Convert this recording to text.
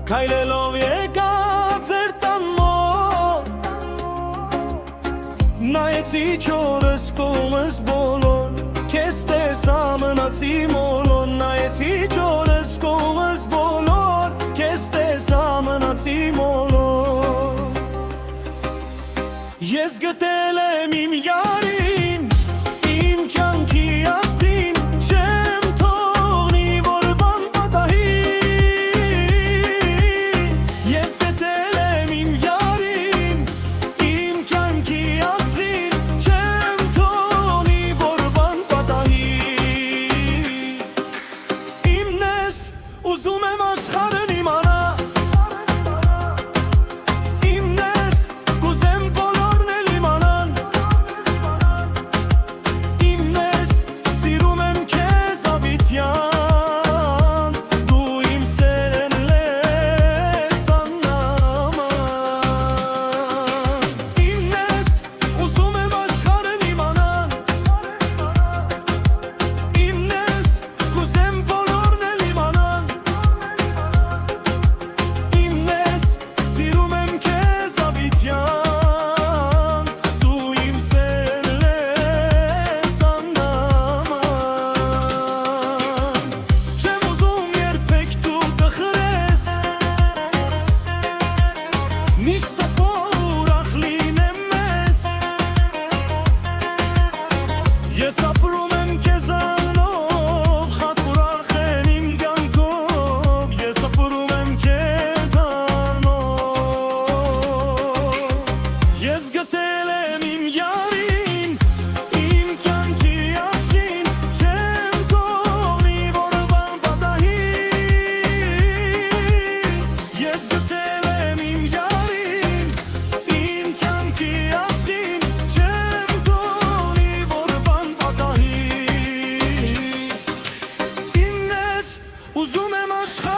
Քայլելով եկած էր տան մոտ, նայեցի չորս կողմս բոլոր, քեզ տեսա մնացի մոլոր, նայեցի չորս կողմս բոլոր, քեզ տեսա մնացի մոլոր։ Ես գտել եմ իմ յարին, իմ կյանքի աստղին, չեմ թողնի, որ բան պատահի։ Ես գտել եմ իմ յարին, իմ կյանքի աստղին, չեմ թողնի, որ բան պատահի։ Իմն ես, ուզում եմ աշխարհն իմանա, Ես ապրում եմ քեզանով, խաք ուրախ են իմ կյանքով, ես ապրում եմ քեզանով։ Ես գտել եմ իմ յարին, իմ կյանքի աստղին, չեմ թողնի, որ բան պատահի։ Ես գտել եմ իմ յարին, իմ կյանքի աստղին, չեմ թողնի, որ բան պատահի։ Ինձ ուզում եմ աշխարհ